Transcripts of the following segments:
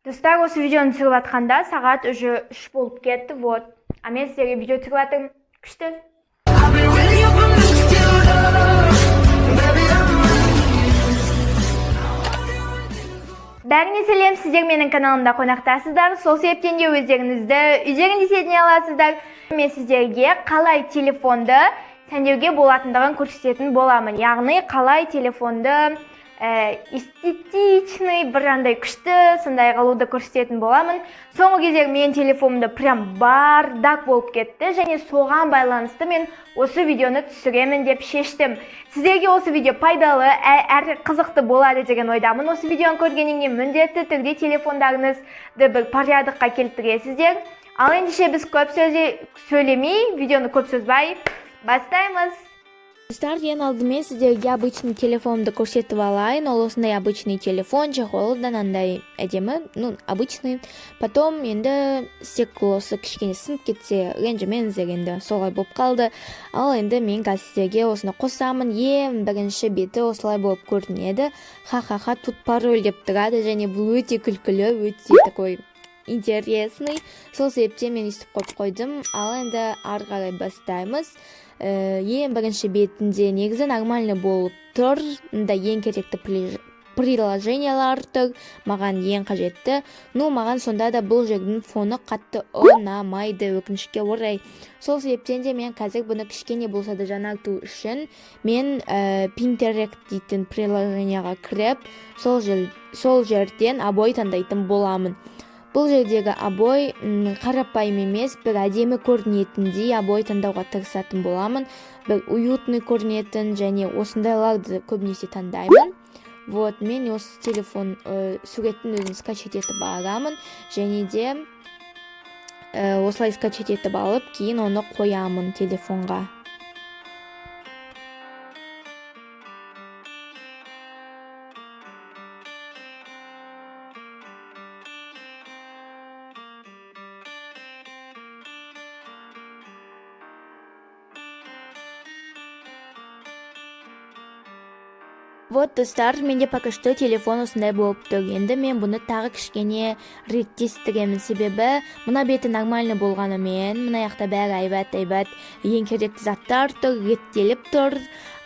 Dostlar, осы видеоны түсіріп жатқанда сағат уже 3 болып кетті, вот. А мен сіздерге видео түсіріп жатырмын. Күшті. Бәріңе сәлем, сіздер менің каналымда қонақтасыздар. Сол себептен де өздеріңізді үйдеріңде сезіне аласыздар. Мен сіздерге қалай телефонды сәндеуге болатындығын көрсететін боламын. Яғни қалай телефонды эстетичный, бірандай күшті, сондай қылуды көрсететін боламын. Соңғы кездері мен телефонымда прям бардак болып кетті, және соған байланысты мен осы видеоны түсіремін деп шештім. Сіздерге осы видео пайдалы, әрі қызықты болады деген ойдамын. Осы видеоны көргеннен кейін міндетті түрде телефондарыңызды бір порядыққа келтіресіздер. Ал ендеше біз көп сөйлемей, видеоны көп созбай бастаймыз. Достар, ең алдымен сіздерге обычный телефонымды көрсетіп алайын. Ол осындай обычный телефон, чехолдан андай әдемі, обычный. Потом енді стеклосы кішкене сынып кетсе, ренжімеңіздер, енді солай болып қалды. Ал енді мен қазір сіздерге осыны қосамын. Ең бірінші беті осылай болып көрінеді. Ха-ха-ха, тут пароль деп тұрады, және бұл өте күлкілі, өте такой интересный. Сол себептен мен өйстіп қойып қойдым. Ал енді ары қарай бастаймыз. Ең бірінші бетінде негізі нормально болып тұр. Ең керекті приложениялар тұр. Маған ең қажетті. Маған сонда да бұл жердің фоны қатты ұнамайды, өкінішке орай. Сол себептен де мен қазір бұны кішкене болса да жаңарту үшін мен Pinterest дейтін приложенияға кіріп, сол жерден обой таңдайтын боламын. Бұл жердегі обой қарапайым емес, бір әдемі көрінетіндей обой таңдауға тырысатын боламын. Бір уютный көрінетін, және осындайларды көбінесе таңдаймын. Вот, мен осы телефон суреттің өзін скачать етіп аламын, және де осылай скачать етіп алып, кейін оны қоямын телефонға. Вот, достар, менде пока что телефон осындай болып тұр. Енді мен бұны тағы кішкене реттестіремін, себебі мына беті нормально болғанымен, мына яқта бәрі айбат, ең керекті заттар тұр, реттеліп тұр.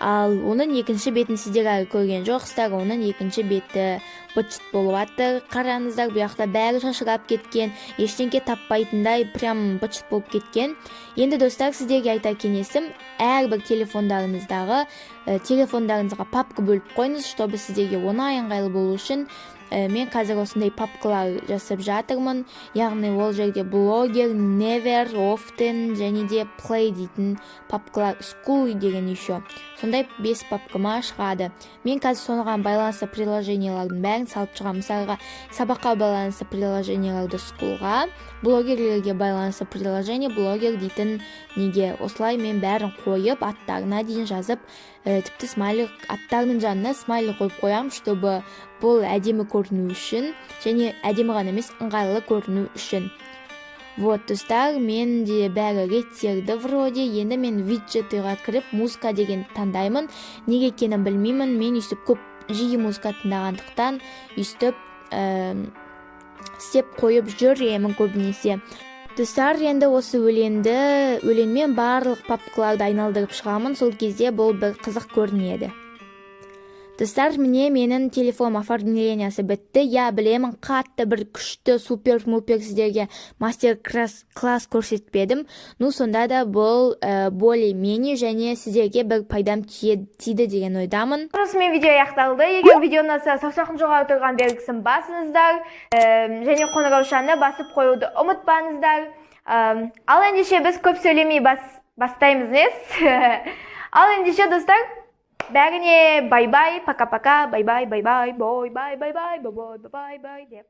Ал оның екінші бетін сіздер әлі көрген жоқсыздар, оның екінші беті быт-шыт болып жатыр. Қараңыздар, бұл жақта бәрі шашырап кеткен, ештеңке таппайтындай, прям быт-шыт болып кеткен. Енді достар, сіздерге айтар кеңесім, әрбір телефондарыңызға папка бөліп қойыңыз, чтобы сіздерге оңай ыңғайлы болу үшін. Мен қазір осындай папкалар жасап жатырмын. Яғни ол жерде блогер, never, often және де play дейтін папкалар, school деген еще. Сондай 5 папкама шығады. Мен қазір соған байланысты приложениялардың бәрін салып шығамын. Мысалға, сабаққа байланысты приложенияларды schoolға, блогерлерге байланысты приложение, блогер дейтін неге. Осылай мен бәрін қойып, аттарына дейін жазып, тіпті аттарының жанына смайлы қойып қоям, чтобы бұл әдемі көріну үшін, және әдемі ғана емес, ыңғайлы көріну үшін. Вот, достар, мен де бәрі реттерді вроде. Енді мен виджетыға кіріп, музыка деген таңдаймын. Неге екенін білмеймін. Мен өйстіп көп жиі музыка тыңдағандықтан өйстіп істеп қойып жүремін көбінесе. Достар, енді осы өлеңмен барлық папкаларды айналдырып шығамын. Сол кезде бұл бір қызық көрінеді. Достар, менің телефон оформлениясы бітті. Я білемін, қатты бір күшті, супер-мупер сіздерге мастер-класс көрсетпедім. Сонда да бұл более-менее және сіздерге бір пайдам тиді деген ойдамын. Осымен видео аяқталды. Егер видео ұнаса, саусағын жоғары тұрған белгісін басыңыздар, және қоңыраушаны басып қоюды ұмытпаңыздар. Ал ендеше біз көп сөйлемей бастаймыз. Ал ендеше, достар, бәріне бай-бай, пока-пока, бай-бай, бай-бай, бой-бай, бай-бай, бой-бай, бай-бай деп.